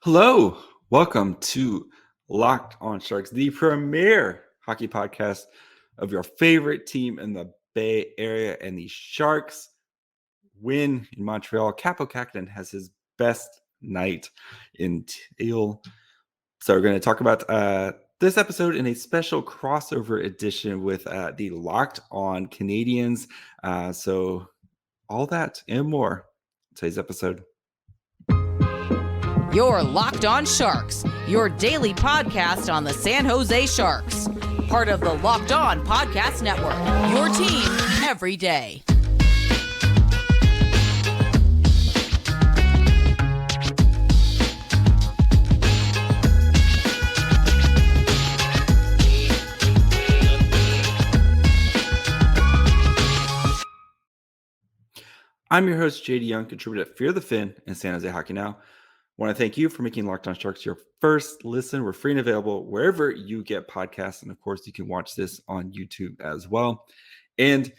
Hello, welcome to Locked on Sharks, the premier hockey podcast of your favorite team in the Bay Area. And the Sharks win in Montreal. Kaapo Kahkonen has his best night in teal. So we're going to talk about this episode in a special crossover edition with the Locked on Canadiens. So all that and more today's episode. You're Locked on Sharks, your daily podcast on the San Jose Sharks. Part of the Locked on Podcast Network, your team every day. I'm your host, JD Young, contributor at Fear the Fin and San Jose Hockey Now. I want to thank you for making Locked on Sharks your first listen. We're free and available wherever you get podcasts. And of course, you can watch this on YouTube as well. And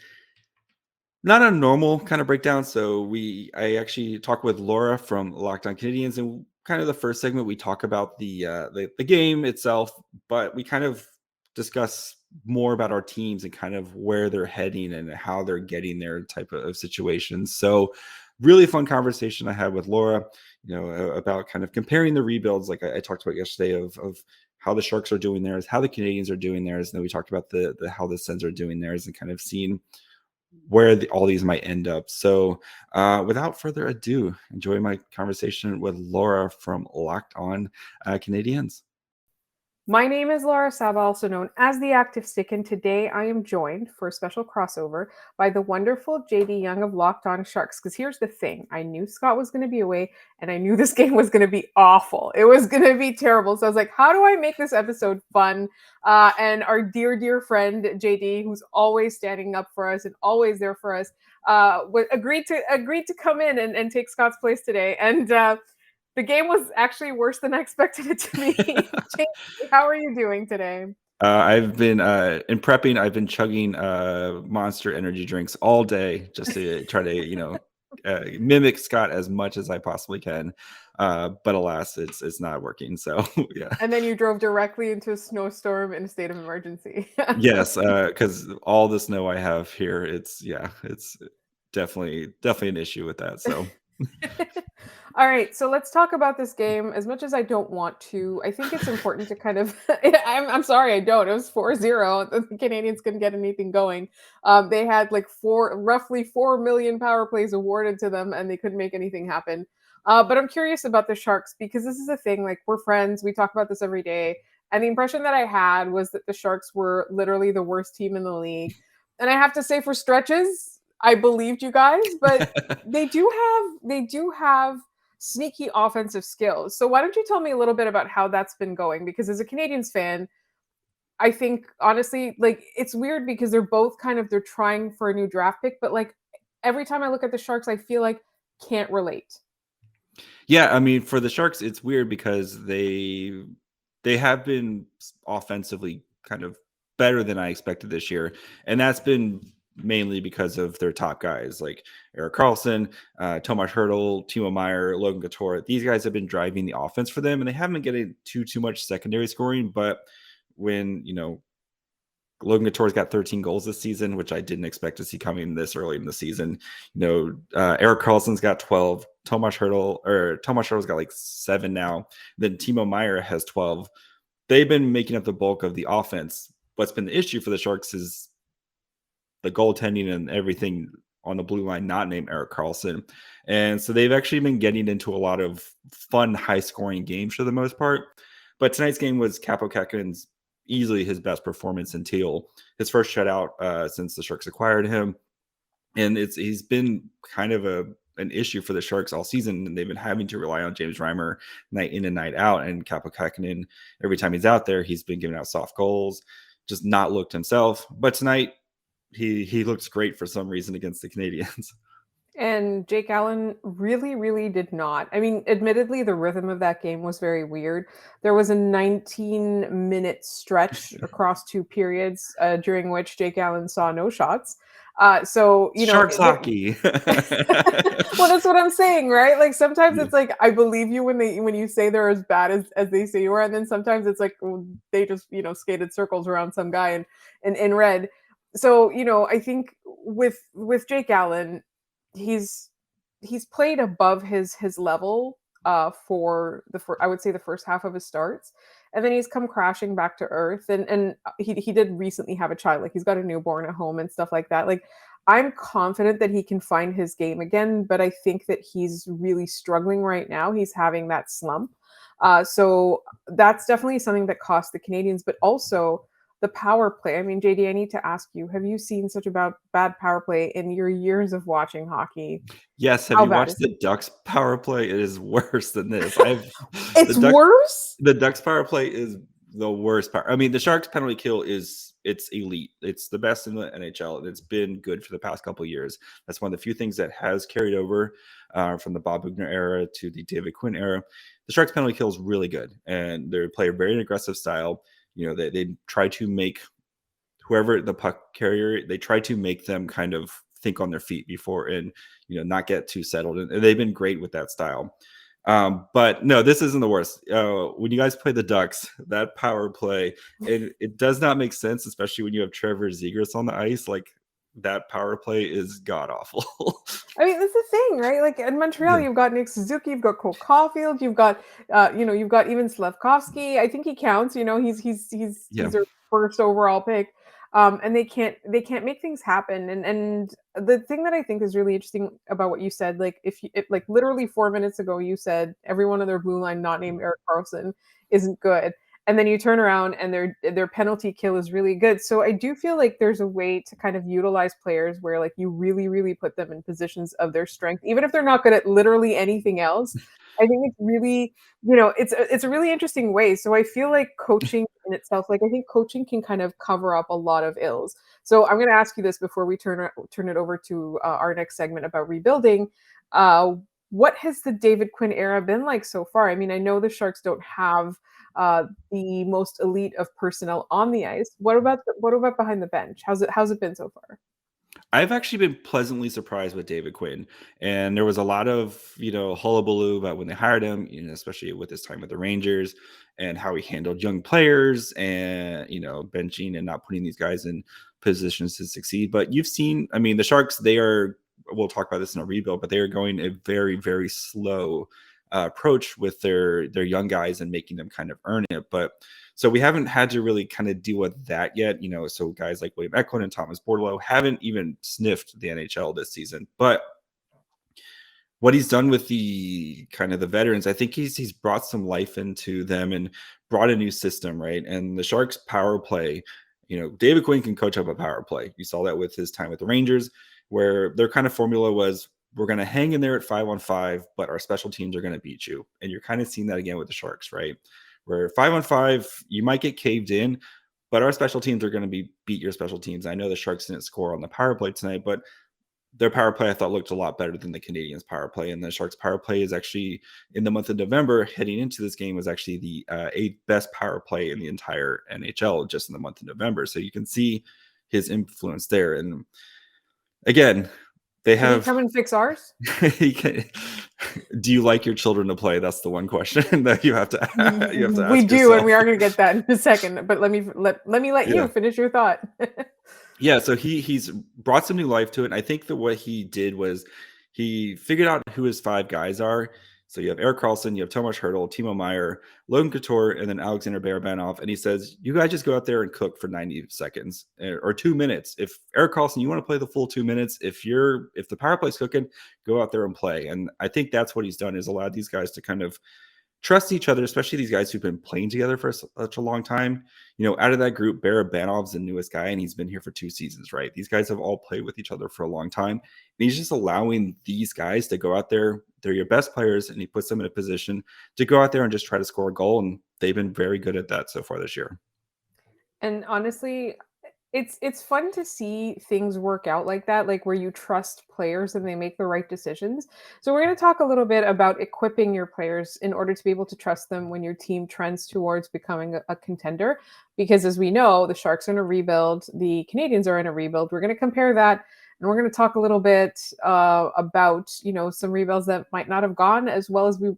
not a normal kind of breakdown. So I actually talked with Laura from Locked on Canadiens, and kind of the first segment, we talk about the game itself, but we kind of discuss more about our teams and kind of where they're heading and how they're getting there type of situations. So really fun conversation I had with Laura, about kind of comparing the rebuilds, like I talked about yesterday, of how the Sharks are doing theirs, how the Canadiens are doing theirs. And then we talked about the how the Sens are doing theirs, and kind of seeing where all these might end up. So without further ado, enjoy my conversation with Laura from Locked on Canadiens. My name is Laura Saba, also known as the Active Stick, and today I am joined for a special crossover by the wonderful JD Young of Locked on Sharks. Because here's the thing, I knew Scott was going to be away, and I knew this game was going to be awful. It was going to be terrible. So I was like, how do I make this episode fun? And our dear, dear friend JD, who's always standing up for us and always there for us, agreed to come in and take Scott's place today. And the game was actually worse than I expected it to be. How are you doing today? I've been in prepping. I've been chugging Monster energy drinks all day just to try to, mimic Scott as much as I possibly can. But alas, it's not working. So yeah. And then you drove directly into a snowstorm in a state of emergency. Yes, because all the snow I have here, it's definitely an issue with that. So. All right, so let's talk about this game. As much as I don't want to, I think it's important to kind of I'm sorry, I don't. It was 4-0. The Canadiens couldn't get anything going. They had like roughly 4 million power plays awarded to them, and they couldn't make anything happen. But I'm curious about the Sharks, because this is the thing, like, we're friends, we talk about this every day, and the impression that I had was that the Sharks were literally the worst team in the league. And I have to say, for stretches, I believed you guys, but they do have sneaky offensive skills. So why don't you tell me a little bit about how that's been going? Because as a Canadiens fan, I think honestly, like, it's weird because they're trying for a new draft pick, but like every time I look at the Sharks, I feel like can't relate. Yeah, I mean, for the Sharks, it's weird because they have been offensively kind of better than I expected this year, and that's been mainly because of their top guys like Erik Karlsson, Tomas Hertl, Timo Meier, Logan Couture. These guys have been driving the offense for them, and they haven't been getting too much secondary scoring. But when, Logan Couture's got 13 goals this season, which I didn't expect to see coming this early in the season. Erik Karlsson's got 12. Tomas Hertl's got like 7 now. Then Timo Meier has 12. They've been making up the bulk of the offense. What's been the issue for the Sharks is the goaltending and everything on the blue line, not named Erik Karlsson. And so they've actually been getting into a lot of fun, high-scoring games for the most part. But tonight's game was Kaapo Kahkonen's easily his best performance in teal. His first shutout since the Sharks acquired him. And he's been kind of an issue for the Sharks all season, and they've been having to rely on James Reimer night in and night out. And Kaapo Kahkonen, every time he's out there, he's been giving out soft goals, just not looked himself. But tonight, he looks great for some reason against the Canadiens. And Jake Allen really, really did not. I mean, admittedly, the rhythm of that game was very weird. There was a 19-minute stretch across 2 periods during which Jake Allen saw no shots. So, Sharks hockey. well, that's what I'm saying, right? Like sometimes Yeah. it's like I believe you when you say they're as bad as they say you are, and then sometimes it's like they just skated circles around some guy in red. So I think with Jake Allen, he's played above his level for I would say the first half of his starts, and then he's come crashing back to earth. And he did recently have a child, like he's got a newborn at home and stuff like that. Like I'm confident that he can find his game again, but I think that he's really struggling right now. He's having that slump. So that's definitely something that cost the Canadians, but also the power play. I mean, JD, I need to ask you, have you seen such a bad power play in your years of watching hockey? Yes, have How you bad watched is the Ducks power play? It is worse than this. I've it's worse? the Ducks power play is the worst part. I mean, the Sharks penalty kill it's elite. It's the best in the NHL, and it's been good for the past couple of years. That's one of the few things that has carried over from the Bob Bugner era to the David Quinn era. The Sharks penalty kill is really good, and they play a very aggressive style. They try to make whoever the puck carrier, they try to make them kind of think on their feet before and not get too settled. And they've been great with that style. But no, this isn't the worst. When you guys play the Ducks, that power play, it does not make sense, especially when you have Trevor Zegras on the ice. Like that power play is god awful. I mean, that's the thing, right? Like in Montreal, Yeah. you've got Nick Suzuki, you've got Cole Caufield, you've got you've got even Slavkovsky. I think he counts. Yeah. He's their first overall pick. And they can't make things happen. And the thing that I think is really interesting about what you said, like if like literally 4 minutes ago you said everyone on their blue line not named Erik Karlsson isn't good, and then you turn around and their penalty kill is really good. So I do feel like there's a way to kind of utilize players where like you really, really put them in positions of their strength, even if they're not good at literally anything else. I think it's really, it's a really interesting way. So I feel like coaching in itself, like I think coaching can kind of cover up a lot of ills. So I'm going to ask you this before we turn it over to our next segment about rebuilding. What has the David Quinn era been like so far? I mean, I know the Sharks don't have the most elite of personnel on the ice. What about behind the bench? How's it been so far? I've actually been pleasantly surprised with David Quinn, and there was a lot of hullabaloo about when they hired him, especially with his time with the Rangers and how he handled young players and benching and not putting these guys in positions to succeed. But you've seen, I mean, the Sharks, we'll talk about this in a rebuild, but they are going a very, very slow approach with their young guys and making them kind of earn it. But so we haven't had to really kind of deal with that yet, so guys like William Eklund and Thomas Bordelot haven't even sniffed the NHL this season. But what he's done with the kind of the veterans, I think he's brought some life into them and brought a new system, right? And the Sharks power play, David Quinn can coach up a power play. You saw that with his time with the Rangers, where their kind of formula was, we're going to hang in there at 5-on-5, but our special teams are going to beat you. And you're kind of seeing that again with the Sharks, right? Where 5-on-5, you might get caved in, but our special teams are going to beat your special teams. I know the Sharks didn't score on the power play tonight, but their power play I thought looked a lot better than the Canadiens' power play. And the Sharks' power play is actually, in the month of November, heading into this game, was actually the 8th best power play in the entire NHL just in the month of November. So you can see his influence there. And again, they Can he have. come and fix ours? Do you like your children to play? That's the one question that you have to ask. We do, yourself. and we are going to get that in a second. But let me let you finish your thought. Yeah, so he's brought some new life to it. And I think that what he did was he figured out who his 5 guys are. So you have Erik Karlsson, you have Tomas Hertl, Timo Meier, Logan Couture, and then Alexander Barabanov. And he says, you guys just go out there and cook for 90 seconds or 2 minutes. If Erik Karlsson, you want to play the full 2 minutes, if the power play's cooking, go out there and play. And I think that's what he's done, is allowed these guys to kind of trust each other, especially these guys who've been playing together for such a long time. Out of that group, Barabanov's the newest guy, and he's been here for 2 seasons, right? These guys have all played with each other for a long time. And he's just allowing these guys to go out there. They're your best players, and he puts them in a position to go out there and just try to score a goal. And they've been very good at that so far this year. And honestly, it's fun to see things work out like that, like where you trust players and they make the right decisions. So we're going to talk a little bit about equipping your players in order to be able to trust them when your team trends towards becoming a contender. Because as we know, the Sharks are in a rebuild, the Canadiens are in a rebuild. We're going to compare that, and we're going to talk a little bit about some rebuilds that might not have gone as well as we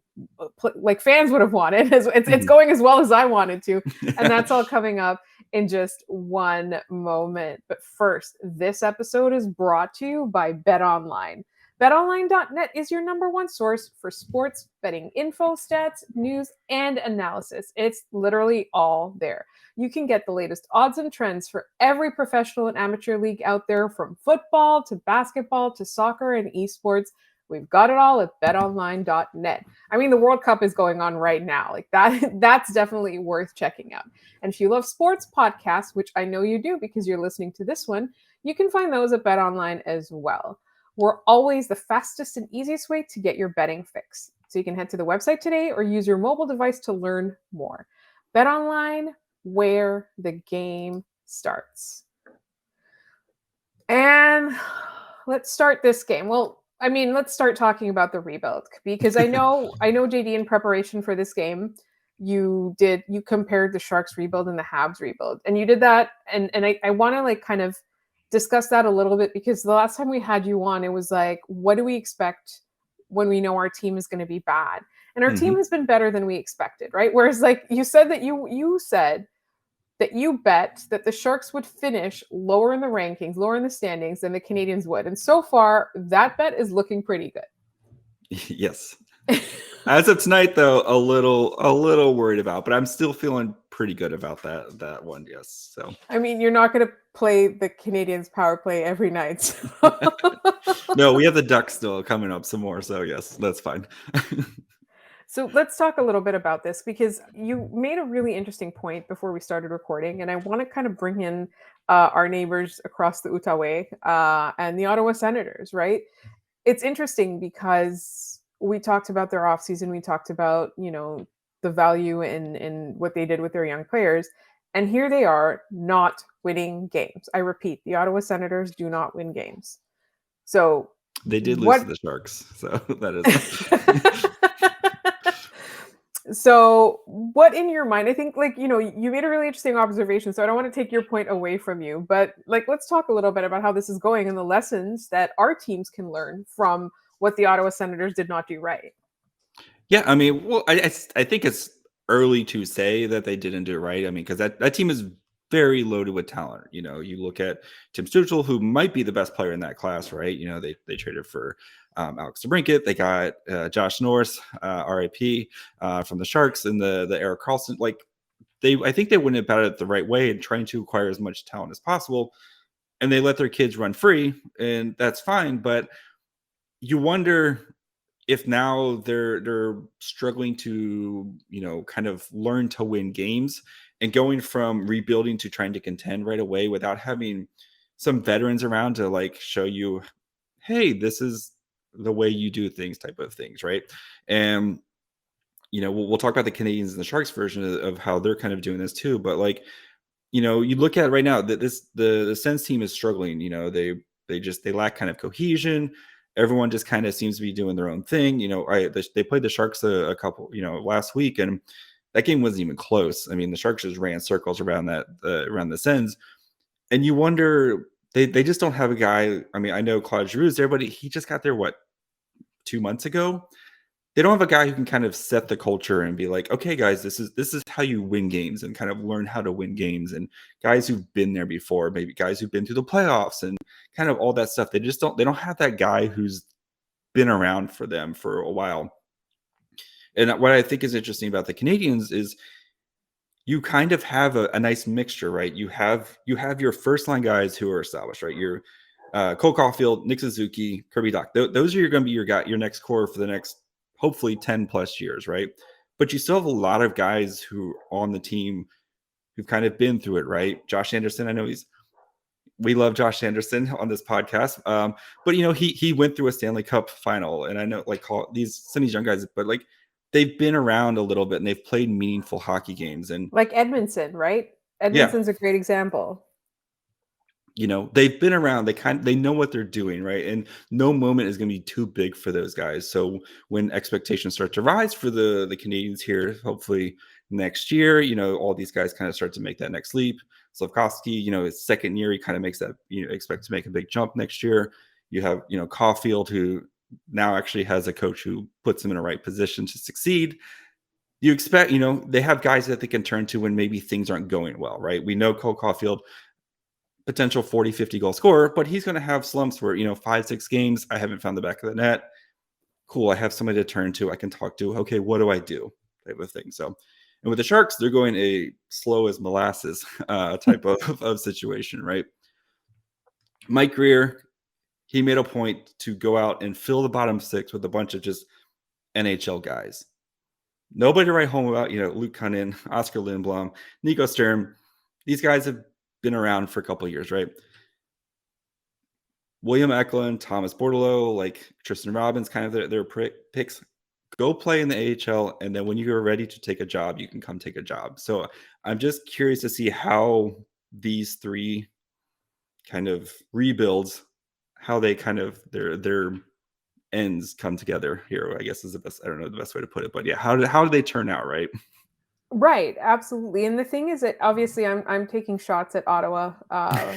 like fans would have wanted. It's going as well as I wanted to, and that's all coming up in just one moment. But first, this episode is brought to you by BetOnline. BetOnline.net is your number one source for sports betting info, stats, news, and analysis. It's literally all there. You can get the latest odds and trends for every professional and amateur league out there, from football to basketball to soccer and esports. We've got it all at betonline.net. I mean, the World Cup is going on right now. Like that's definitely worth checking out. And if you love sports podcasts, which I know you do because you're listening to this one, you can find those at BetOnline as well. We're always the fastest and easiest way to get your betting fix. So you can head to the website today or use your mobile device to learn more. BetOnline, where the game starts. And let's start this game. Well, I mean, let's start talking about the rebuild, because I know JD, in preparation for this game, you compared the Sharks rebuild and the Habs rebuild, and you did that. And I want to like kind of discuss that a little bit, because the last time we had you on, it was like, what do we expect when we know our team is going to be bad? And our team has been better than we expected, right? Whereas like you said that you said that you bet that the Sharks would finish lower in the rankings, lower in the standings than the Canadiens would. And so far, that bet is looking pretty good. Yes. As of tonight, though, a little worried about, but I'm still feeling pretty good about that one. Yes. So I mean, you're not going to play the Canadiens power play every night. So. No, we have the Ducks still coming up some more. So yes, that's fine. So let's talk a little bit about this, because you made a really interesting point before we started recording, and I want to kind of bring in our neighbors across the Outaouais and the Ottawa Senators, right? It's interesting because we talked about their offseason, we talked about, the value in what they did with their young players, and here they are not winning games. I repeat, the Ottawa Senators do not win games. So they did lose to the Sharks, so that is... So what in your mind, I think you made a really interesting observation, so I don't want to take your point away from you, but let's talk a little bit about how this is going and the lessons that our teams can learn from what the Ottawa Senators did not do right. Yeah, I mean, well, I think it's early to say that they didn't do it right. I mean, because that team is very loaded with talent. You look at Tim Stützle, who might be the best player in that class, right? They traded for Alex DeBrincat. They got Josh Norris, RIP, from the Sharks, and the Erik Karlsson. I think they went about it the right way in trying to acquire as much talent as possible, and they let their kids run free, and that's fine. But you wonder if now they're struggling to kind of learn to win games, and going from rebuilding to trying to contend right away without having some veterans around to show you, hey, this is the way you do things, type of things, right? And we'll talk about the Canadiens and the Sharks version of how they're kind of doing this too. But you look at right now that the Sens team is struggling. They lack kind of cohesion. Everyone just kind of seems to be doing their own thing. They played the Sharks a couple last week, and that game wasn't even close. I mean, the Sharks just ran circles around the Sens, and you wonder, they just don't have a guy. I mean, I know Claude Giroux is there, but he just got there 2 months ago. They don't have a guy who can kind of set the culture and be like, okay, guys, this is how you win games, and kind of learn how to win games. And guys who've been there before, maybe guys who've been through the playoffs and kind of all that stuff. They don't have that guy who's been around for them for a while. And what I think is interesting about the Canadiens is you kind of have a nice mixture, right? You have your first line guys who are established, right? Your Cole Caufield, Nick Suzuki, Kirby Dach. Those are going to be your next core for the next hopefully 10 plus years, right? But you still have a lot of guys who on the team who've kind of been through it, right? Josh Anderson, I know we love Josh Anderson on this podcast, but he went through a Stanley Cup final, and I know some of these young guys, but they've been around a little bit and they've played meaningful hockey games, and like Edmondson, right? Edmondson's a great example. they've been around. They know what they're doing, right? And no moment is going to be too big for those guys. So when expectations start to rise for the Canadiens here, hopefully next year, all these guys kind of start to make that next leap. Slavkovsky, his second year, he kind of makes that, expect to make a big jump next year. You have, Caufield, who now actually has a coach who puts him in a right position to succeed. You expect, they have guys that they can turn to when maybe things aren't going well, right? We know Cole Caufield, potential 40, 50 goal scorer, but he's going to have slumps where, 5-6 games, I haven't found the back of the net. Cool. I have somebody to turn to. I can talk to. Okay, what do I do? Type of thing. So, and with the Sharks, they're going a slow as molasses type of situation, right? Mike Greer, he made a point to go out and fill the bottom six with a bunch of just NHL guys. Nobody to write home about, Luke Cunnin, Oscar Lindblom, Nico Sturm. These guys have been around for a couple of years, right? William Eklund, Thomas Bordelot, like Tristan Robbins, kind of their picks. Go play in the AHL, and then when you're ready to take a job, you can come take a job. So I'm just curious to see how these three kind of rebuilds, how they kind of their ends come together here, I guess is the best. I don't know the best way to put it, but yeah, how do they turn out, right? Right, absolutely. And the thing is that obviously I'm taking shots at Ottawa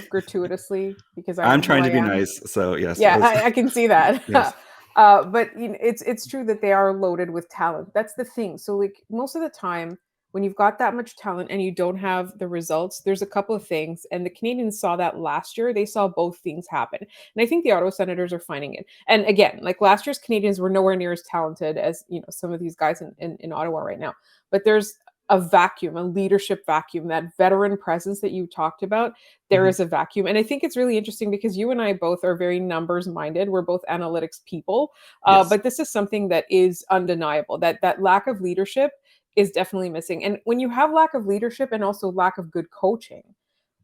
gratuitously because I'm trying to be nice. So yes, yeah, I can see that. Yes. But it's true that they are loaded with talent. That's the thing. So like most of the time when you've got that much talent and you don't have the results, there's a couple of things. And the Canadiens saw that last year. They saw both things happen. And I think the Ottawa Senators are finding it. And again, like last year's Canadiens were nowhere near as talented as, some of these guys in Ottawa right now. But there's a vacuum, a leadership vacuum, that veteran presence that you talked about. There is a vacuum. And I think it's really interesting because you and I both are very numbers minded. We're both analytics people. Yes. But this is something that is undeniable, that lack of leadership is definitely missing. And when you have lack of leadership and also lack of good coaching,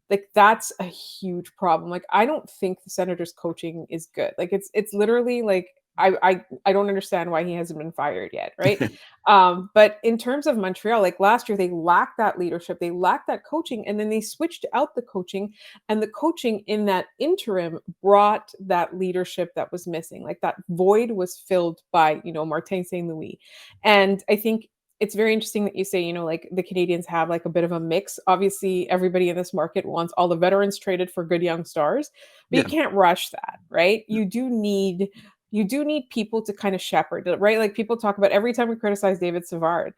like that's a huge problem. Like I don't think the Senators coaching is good. Like it's literally like I don't understand why he hasn't been fired yet, right? But in terms of Montreal, like last year, they lacked that leadership, they lacked that coaching, and then they switched out the coaching, and the coaching in that interim brought that leadership that was missing. Like that void was filled by Martin St. Louis, and I think it's very interesting that you say, like the Canadiens have like a bit of a mix. Obviously, everybody in this market wants all the veterans traded for good young stars, but you can't rush that, right? You do need people to kind of shepherd it, right? Like people talk about every time we criticize David Savard,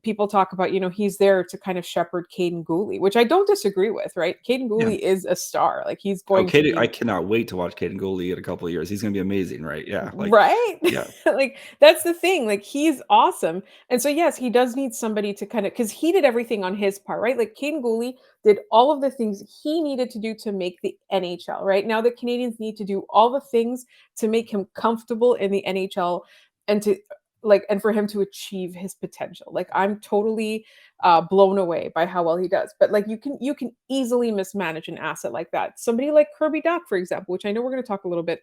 people talk about, he's there to kind of shepherd Caden Gooley, which I don't disagree with, right? Caden Gooley is a star. Like he's going to be... I cannot wait to watch Caden Gooley in a couple of years. He's going to be amazing, right? Yeah. Right? Yeah. Like that's the thing. Like he's awesome. And so, yes, he does need somebody to kind of, because he did everything on his part, right? Like Caden Gooley did all of the things he needed to do to make the NHL, right? Now the Canadiens need to do all the things to make him comfortable in the NHL and for him to achieve his potential. Like I'm totally blown away by how well he does. But like you can easily mismanage an asset like that. Somebody like Kirby Dach, for example, which I know we're going to talk a little bit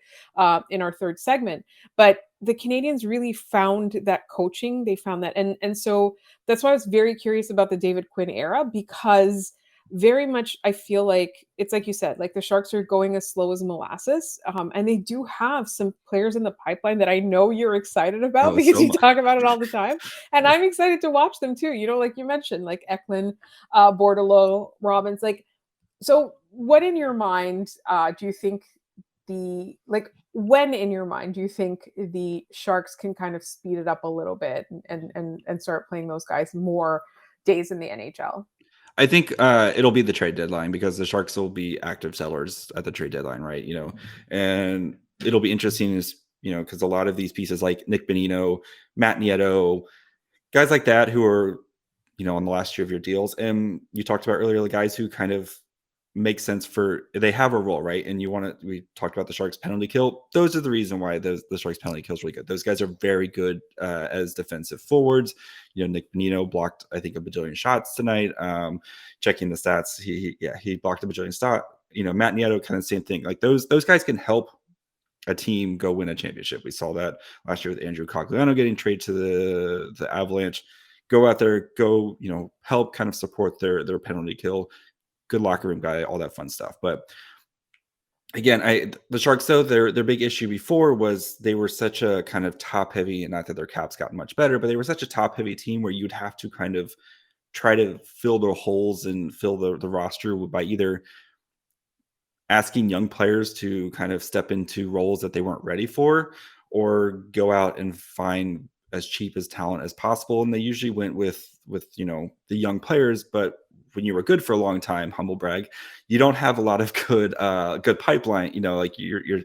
in our third segment, but the Canadiens really found that coaching. They found that, and so that's why I was very curious about the David Quinn era, because very much I feel like it's like you said, like the Sharks are going as slow as molasses, and they do have some players in the pipeline that I know you're excited about because so you much. talk about it all the time, and I'm excited to watch them too. Like you mentioned, like Eklund, Bordelot, Robbins. Like, so what in your mind do you think when in your mind do you think the Sharks can kind of speed it up a little bit and start playing those guys more days in the NHL? I think it'll be the trade deadline, because the Sharks will be active sellers at the trade deadline, right? And it'll be interesting because a lot of these pieces like Nick Bonino, Matt Nieto, guys like that who are, on the last year of your deals. And you talked about earlier, the guys who kind of make sense they have a role, right? And we talked about the Sharks penalty kill. Those are the reason why the Sharks penalty kill is really good. Those guys are very good as defensive forwards. Nick Bonino blocked, I think, a bajillion shots tonight. Checking the stats, he blocked a bajillion shots. Matt Nieto, kind of same thing. Like those guys can help a team go win a championship. We saw that last year with Andrew Cogliano getting traded to the Avalanche. Go out there, help kind of support their penalty kill. Good locker room guy, all that fun stuff. But again, the Sharks, though, their big issue before was they were such a kind of top heavy, and not that their cap's gotten much better, but they were such a top heavy team where you'd have to kind of try to fill the holes and fill the roster by either asking young players to kind of step into roles that they weren't ready for, or go out and find as cheap as talent as possible. And they usually went with the young players, but when you were good for a long time, humble brag, you don't have a lot of good pipeline. Like you're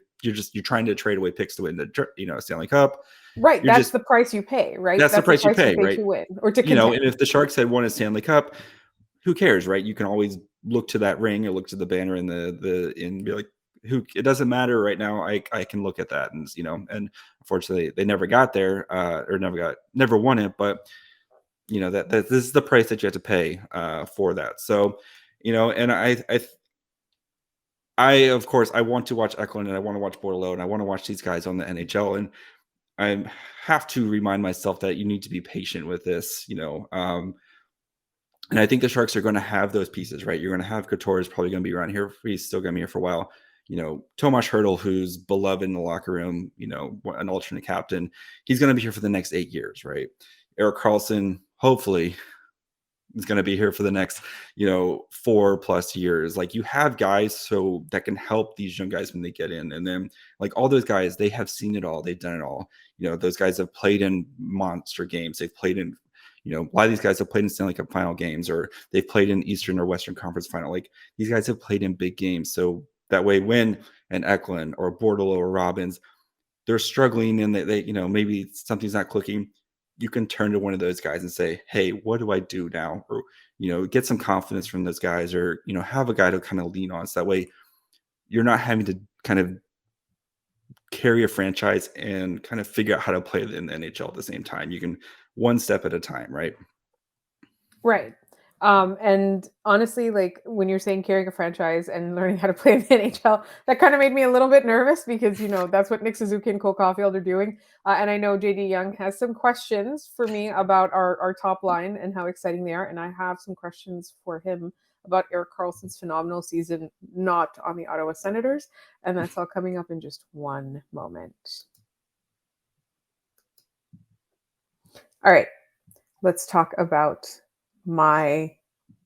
trying to trade away picks to win the Stanley Cup. Right, You're that's just the price you pay, right? That's the price you pay, right? to win or to contend. And if the Sharks had won a Stanley Cup, who cares, right? You can always look to that ring or look to the banner and and be like, it doesn't matter right now. I can look at that, and and unfortunately they never got there, or never won it. But that this is the price that you have to pay for that. So, and I of course I want to watch Eklund, and I want to watch Bordelot, and I want to watch these guys on the NHL, and I have to remind myself that you need to be patient with this, and I think the Sharks are going to have those pieces, right? You're going to have Couture is probably going to be around here. He's still going to be here for a while. Tomas Hertl, who's beloved in the locker room, an alternate captain. He's going to be here for the next 8 years, right? Erik Karlsson, hopefully, is going to be here for the next, 4+ years. Like, you have guys so that can help these young guys when they get in. And then, like, all those guys, they have seen it all. They've done it all. Those guys have played in monster games. They've played in a lot of these guys have played in Stanley Cup final games, or they've played in Eastern or Western Conference final. Like, these guys have played in big games. So that way, when an Eklund or Bordelot or Robbins, they're struggling and they maybe something's not clicking, you can turn to one of those guys and say, hey, what do I do now? Or, get some confidence from those guys, or, have a guy to kind of lean on. So that way you're not having to kind of carry a franchise and kind of figure out how to play in the NHL at the same time. You can one step at a time, right? Right. And honestly, like when you're saying carrying a franchise and learning how to play in the NHL, that kind of made me a little bit nervous because, that's what Nick Suzuki and Cole Caufield are doing. And I know JD Young has some questions for me about our top line and how exciting they are. And I have some questions for him about Erik Karlsson's phenomenal season, not on the Ottawa Senators. And that's all coming up in just one moment. All right, let's talk about my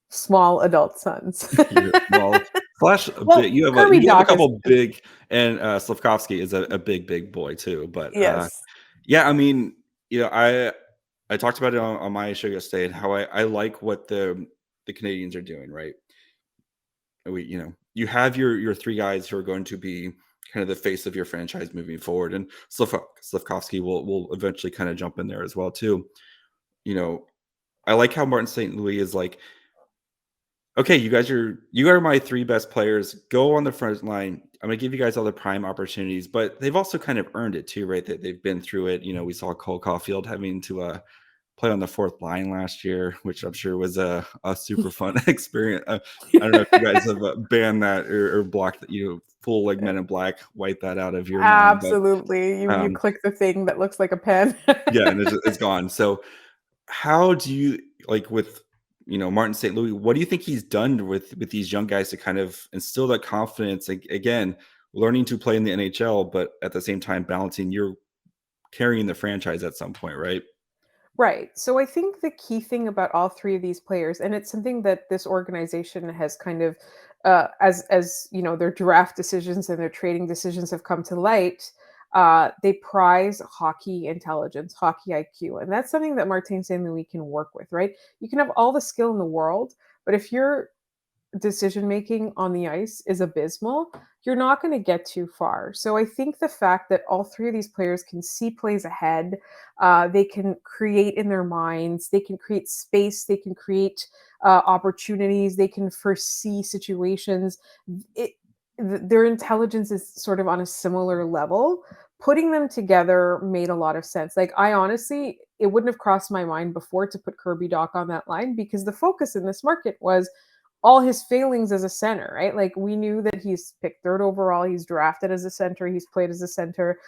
small adult sons. You have Kirby a Dach couple big, and Slavkovsky is a big boy too. But yes, yeah, I mean, I talked about it on my show yesterday, and how I like what the Canadians are doing, right? You have your three guys who are going to be kind of the face of your franchise moving forward, and Slavkovsky will eventually kind of jump in there as well too. I like how Martin St. Louis is like, okay, you are my three best players. Go on the front line. I'm going to give you guys all the prime opportunities, but they've also kind of earned it too, right? That they've been through it. We saw Cole Caufield having to play on the fourth line last year, which I'm sure was a super fun experience. I don't know if you guys have banned that or blocked that, full like Men in Black, wipe that out of your mind. Absolutely. You click the thing that looks like a pen. Yeah, and it's gone. So how do you, like, with Martin St. Louis, what do you think he's done with these young guys to kind of instill that confidence, again, learning to play in the NHL, but at the same time balancing you're carrying the franchise at some point, right? Right. So I think the key thing about all three of these players, and it's something that this organization has kind of, as their draft decisions and their trading decisions have come to light, they prize hockey intelligence, hockey IQ, and that's something that Martin St. Louis can work with. Right? You can have all the skill in the world, but if you're decision making on the ice is abysmal, you're not going to get too far. So I think the fact that all three of these players can see plays ahead, they can create in their minds, they can create space, they can create opportunities, they can foresee situations. Their intelligence is sort of on a similar level. Putting them together made a lot of sense. Like, I honestly, it wouldn't have crossed my mind before to put Kirby Dach on that line because the focus in this market was all his failings as a center, right? Like, we knew that he's picked third overall. He's drafted as a center. He's played as a center.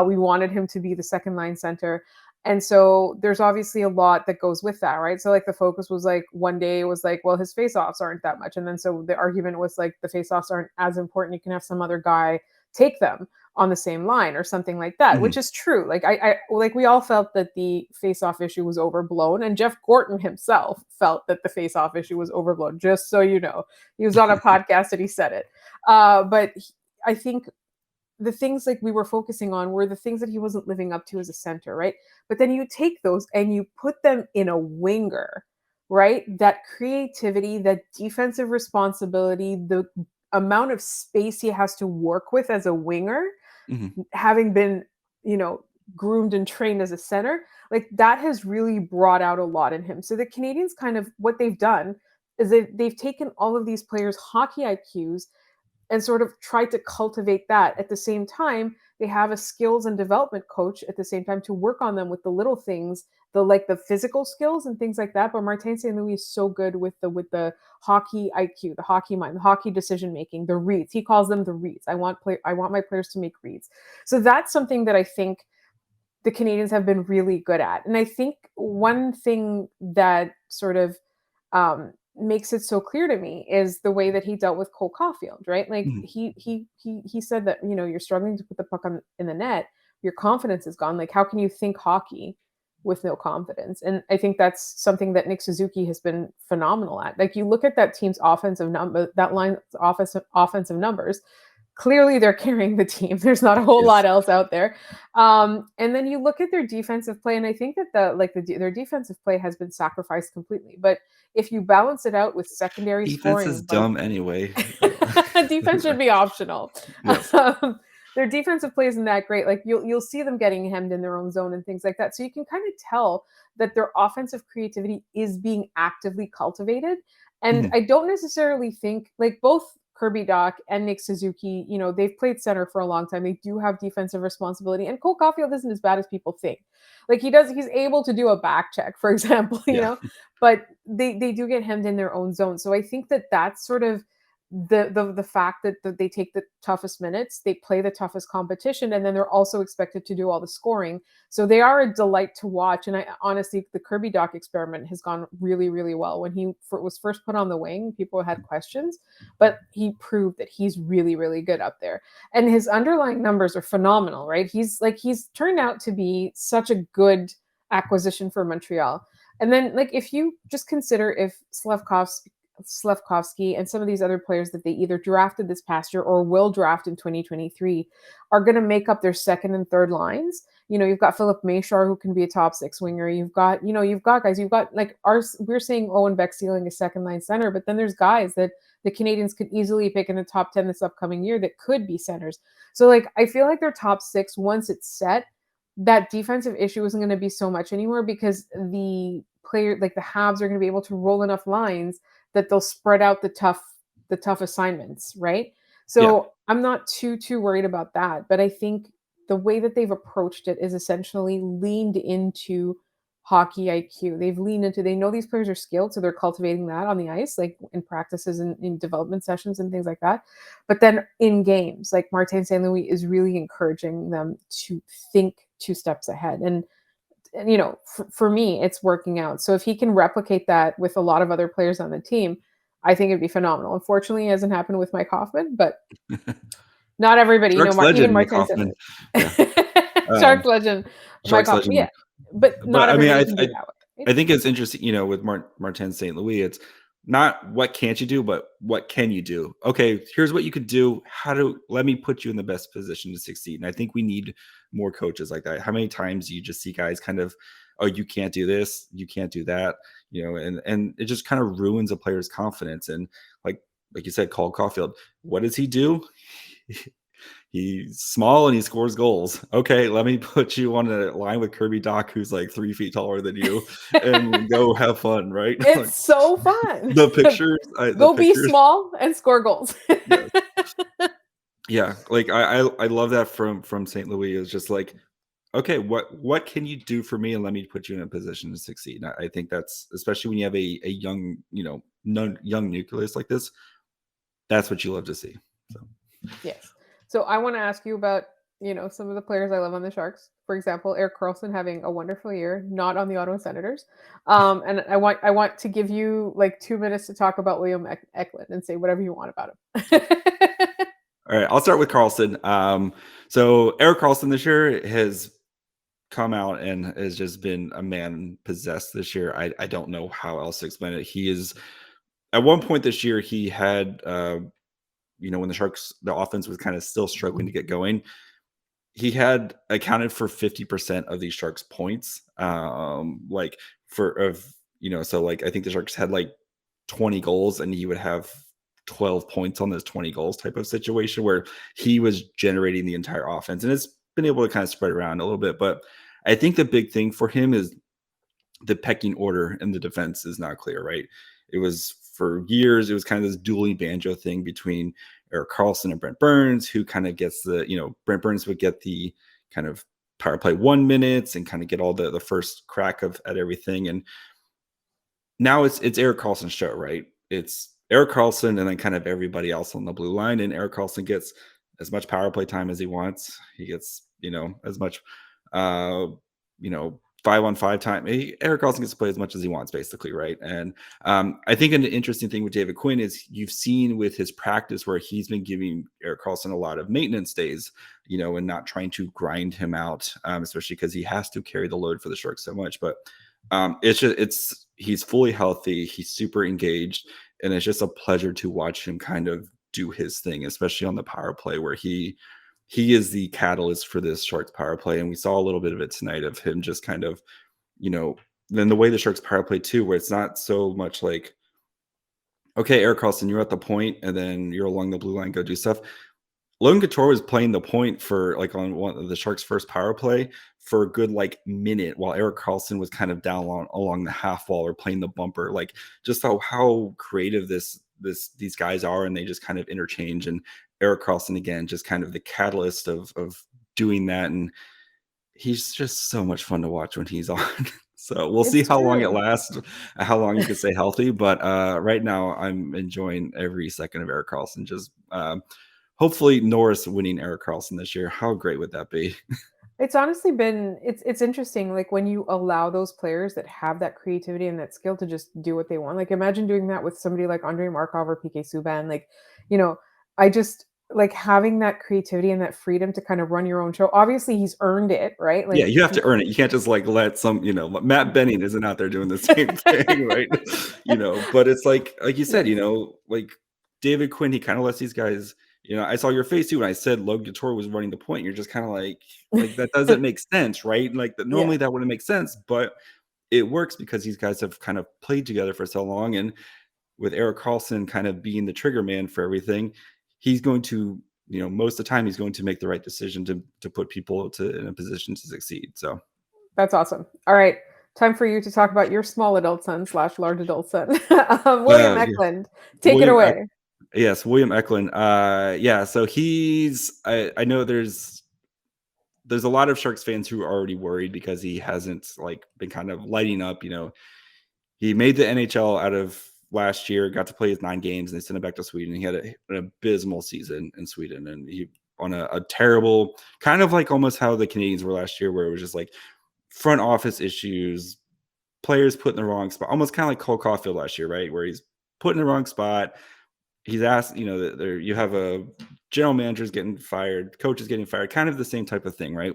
We wanted him to be the second line center. And so there's obviously a lot that goes with that, right? So like the focus was like one day it was like, well, his faceoffs aren't that much. And then so the argument was like the faceoffs aren't as important. You can have some other guy take them on the same line or something like that, which is true. Like I like we all felt that the faceoff issue was overblown, and Jeff Gorton himself felt that the faceoff issue was overblown. Just so you know, he was on a podcast and he said it. I think the things like we were focusing on were the things that he wasn't living up to as a center, right? But then you take those and you put them in a winger, right? That creativity, that defensive responsibility, the amount of space he has to work with as a winger, having been, groomed and trained as a center, like that has really brought out a lot in him. So the Canadians kind of what they've done is they've taken all of these players' hockey IQs and sort of try to cultivate that. At the same time, they have a skills and development coach at the same time to work on them with the little things, the physical skills and things like that. But Martin St. Louis is so good with the hockey IQ, the hockey mind, the hockey decision making, the reads. He calls them the reads. I want my players to make reads. So that's something that I think the Canadians have been really good at. And I think one thing that sort of makes it so clear to me is the way that he dealt with Cole Caufield, right? Like he said that, you're struggling to put the puck in the net, your confidence is gone. Like, how can you think hockey with no confidence? And I think that's something that Nick Suzuki has been phenomenal at. Like, you look at that team's offensive numbers, clearly they're carrying the team. There's not a whole lot else out there. And then you look at their defensive play, and I think that their defensive play has been sacrificed completely. But if you balance it out with secondary scoring, defense is dumb anyway. Defense should be optional. Yes. Their defensive play isn't that great. Like you'll see them getting hemmed in their own zone and things like that. So you can kind of tell that their offensive creativity is being actively cultivated. And I don't necessarily think like both Kirby Dach and Nick Suzuki, they've played center for a long time. They do have defensive responsibility. And Cole Caufield isn't as bad as people think. Like he's able to do a back check, for example, but they do get hemmed in their own zone. So I think that that's sort of the fact that they take the toughest minutes, they play the toughest competition, and then they're also expected to do all the scoring. So they are a delight to watch. And I honestly, the Kirby Dach experiment has gone really, really well. When he was first put on the wing, people had questions, but he proved that he's really, really good up there. And his underlying numbers are phenomenal, right? He's turned out to be such a good acquisition for Montreal. And then like if you just consider if Slafkovsky and some of these other players that they either drafted this past year or will draft in 2023 are going to make up their second and third lines. You've got Philip Mayshar, who can be a top six winger. You've got guys, we're saying Owen Beck-Sealing is second line center, but then there's guys that the Canadians could easily pick in the top 10 this upcoming year that could be centers. So like, I feel like their top six, once it's set, that defensive issue isn't going to be so much anymore because the player, like the Habs, are going to be able to roll enough lines that they'll spread out the tough assignments, right? So I'm not too worried about that. But I think the way that they've approached it is essentially leaned into hockey IQ. They know these players are skilled, so they're cultivating that on the ice, like in practices and in development sessions and things like that. But then in games, like Martin St. Louis is really encouraging them to think 2 steps ahead. And for me, it's working out. So if he can replicate that with a lot of other players on the team, I think it'd be phenomenal. Unfortunately, it hasn't happened with Mike Hoffman, but not everybody, even Martin. Sharks legend, Mike Hoffman. Yeah, but not everybody can do that way. I think it's interesting, with Martin St. Louis, it's not what can't you do, but what can you do? Okay, here's what you could do. Let me put you in the best position to succeed. And I think we need more coaches like that. How many times do you just see guys kind of, oh, you can't do this, you can't do that, and it just kind of ruins a player's confidence. And like you said, Cole Caufield, what does he do? He's small and he scores goals. Okay, let me put you on a line with Kirby Dach, who's like 3 feet taller than you, and go have fun, right? It's so fun. The pictures. Be small and score goals. Yes. Yeah, like I love that from St. Louis. Is just like, okay, what can you do for me, and let me put you in a position to succeed. And I think that's, especially when you have a young, young nucleus like this, that's what you love to see. So yes. So I want to ask you about some of the players I love on the Sharks. For example, Erik Karlsson having a wonderful year, not on the Ottawa Senators. And I want to give you like 2 minutes to talk about William Eklund and say whatever you want about him. All right, I'll start with Karlsson. So Erik Karlsson this year has come out and has just been a man possessed this year. I don't know how else to explain it. He is at one point this year, he had when the offense was kind of still struggling to get going, he had accounted for 50% of these Sharks points. So like I think the Sharks had like 20 goals and he would have 12 points on those 20 goals type of situation where he was generating the entire offense. And it's been able to kind of spread around a little bit. But I think the big thing for him is the pecking order in the defense is not clear, right? It was for years, it was kind of this dueling banjo thing between Erik Karlsson and Brent Burns, who kind of gets Brent Burns would get the kind of power play 1 minutes and kind of get all the first crack at everything. And now it's Erik Karlsson's show, right? It's Erik Karlsson and then kind of everybody else on the blue line. And Erik Karlsson gets as much power play time as he wants. He gets, as much, 5-on-5 time. Erik Karlsson gets to play as much as he wants, basically, right? And I think an interesting thing with David Quinn is you've seen with his practice where he's been giving Erik Karlsson a lot of maintenance days, and not trying to grind him out, especially because he has to carry the load for the Sharks so much. But he's fully healthy, he's super engaged, and it's just a pleasure to watch him kind of do his thing, especially on the power play where he is the catalyst for this Sharks power play. And we saw a little bit of it tonight of him just kind of, then the way the Sharks power play too, where it's not so much like, okay, Erik Karlsson, you're at the point and then you're along the blue line, go do stuff. Logan Couture was playing the point for like on one of the Sharks' first power play for a good minute, while Erik Karlsson was kind of down along the half wall or playing the bumper. Like just how creative these guys are, and they just kind of interchange. And Erik Karlsson again, just kind of the catalyst of doing that, and he's just so much fun to watch when he's on. So we'll see how long it lasts, how long he can stay healthy. But right now, I'm enjoying every second of Erik Karlsson. Just hopefully Norris winning Erik Karlsson this year. How great would that be? It's honestly been it's interesting, like when you allow those players that have that creativity and that skill to just do what they want. Like imagine doing that with somebody like Andrei Markov or PK Subban. Like, I just like having that creativity and that freedom to kind of run your own show. Obviously, he's earned it, right? Like, yeah, you have to earn it. You can't just let some, Matt Benning isn't out there doing the same thing, right? But it's like you said, like David Quinn, he kind of lets these guys. I saw your face too when I said Logan Couture was running the point. You're just kind of like that doesn't make sense, right? Like normally that wouldn't make sense, but it works because these guys have kind of played together for so long. And with Erik Karlsson kind of being the trigger man for everything, he's going to, most of the time he's going to make the right decision to put people in a position to succeed. So that's awesome. All right. Time for you to talk about your small adult son / large adult son, William Eklund. Take it away. Yes, William Eklund. So I know there's a lot of Sharks fans who are already worried because he hasn't been kind of lighting up. He made the NHL out of last year, got to play his 9 games, and they sent him back to Sweden. He had an abysmal season in Sweden, and he on a terrible kind of like almost how the Canadiens were last year, where it was just like front office issues, players put in the wrong spot, almost kind of like Cole Caufield last year, right? Where he's put in the wrong spot. He's asked, you have a general manager's getting fired, coach is getting fired, kind of the same type of thing, right?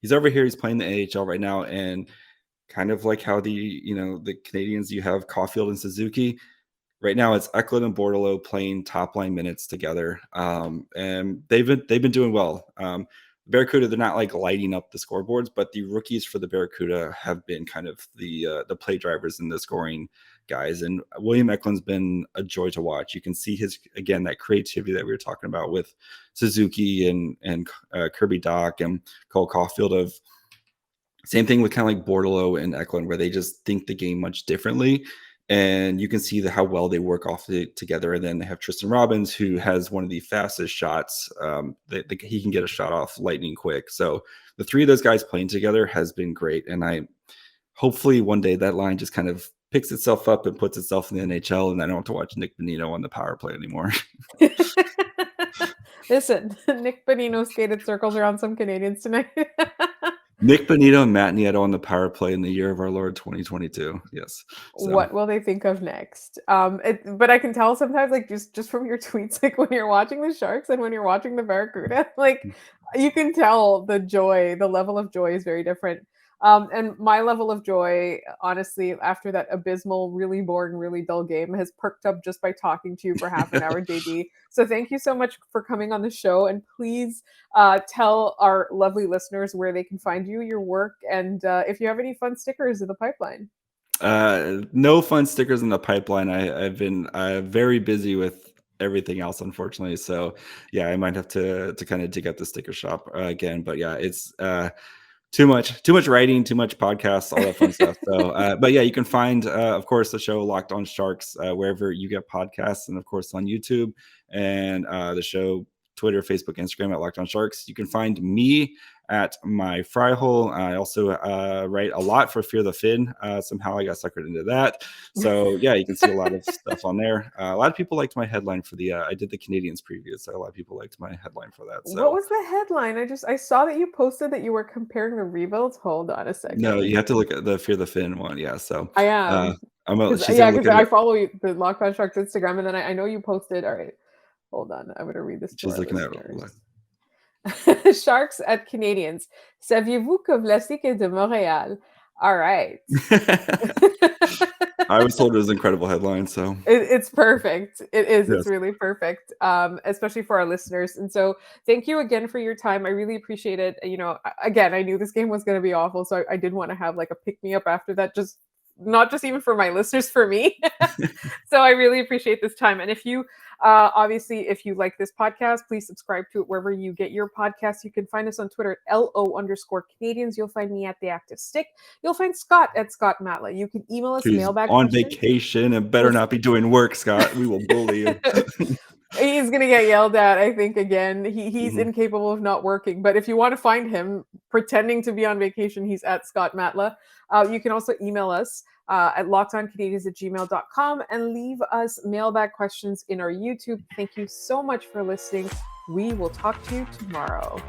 He's over here, he's playing the AHL right now, and kind of like how the Canadiens, you have Caufield and Suzuki. Right now, it's Eklund and Bordelot playing top line minutes together, and they've been doing well. Barracuda, they're not lighting up the scoreboards, but the rookies for the Barracuda have been kind of the play drivers and the scoring guys. And William Eklund's been a joy to watch. You can see that creativity that we were talking about with Suzuki and Kirby Dach and Cole Caufield. Of same thing with kind of like Bordelot and Eklund, where they just think the game much differently. And you can see how well they work off together. And then they have Tristan Robbins, who has one of the fastest shots. He can get a shot off lightning quick. So the 3 of those guys playing together has been great. And hopefully one day that line just kind of picks itself up and puts itself in the NHL, and I don't have to watch Nick Bonino on the power play anymore. Listen, Nick Bonino skated circles around some Canadians tonight. Nick Bonito and Matt Nieto on the power play in the year of our Lord 2022. Yes. So What will they think of next? But I can tell sometimes, like just from your tweets, like when you're watching the Sharks and when you're watching the Barracuda, like you can tell the joy, the level of joy is very different. And my level of joy, honestly, after that abysmal, really boring, really dull game, has perked up just by talking to you for half an hour, JD. So thank you so much for coming on the show, and please tell our lovely listeners where they can find you, your work, and if you have any fun stickers in the pipeline. No fun stickers in the pipeline. I've been very busy with everything else, unfortunately. So yeah, I might have to kind of dig up the sticker shop again. But yeah, it's too much writing, too much podcasts, all that fun stuff. So, but yeah, you can find, of course, the show Locked On Sharks wherever you get podcasts, and of course on YouTube, and the show Twitter, Facebook, Instagram at Locked On Sharks. You can find me at my fry hole. I also write a lot for Fear the Fin. Somehow I got suckered into that. So yeah, you can see a lot of stuff on there. A lot of people liked my headline for the, I did the Canadiens preview. So a lot of people liked my headline for that. So what was the headline? I saw that you posted that you were comparing the rebuilds. Hold on a second. No, you have to look at the Fear the Fin one. Yeah. So I am. because I follow you, the Locked On Sharks Instagram, and then I know you posted. All right, hold on. I'm going to read this. She's looking at Sharks at Canadiens. Saviez-vous que voici que de Montréal? All right. I was told it was an incredible headline, so it's perfect. It is. Yes. It's really perfect, especially for our listeners. And so, thank you again for your time. I really appreciate it. You know, again, I knew this game was going to be awful, so I did want to have like a pick me up after that. Just not just even for my listeners, for me. So I really appreciate this time. And if you, obviously, if you like this podcast, please subscribe to it wherever you get your podcasts. You can find us on Twitter at LO_Canadiens. You'll find me at The Active Stick. You'll find Scott at Scott Matla. You can email us mailbag on questions. Vacation and better not be doing work, Scott. We will bully you. He's going to get yelled at, I think, again. He's incapable of not working. But if you want to find him pretending to be on vacation, he's at Scott Matla. You can also email us at lockedoncanadiens@gmail.com and leave us mailbag questions in our YouTube. Thank you so much for listening. We will talk to you tomorrow.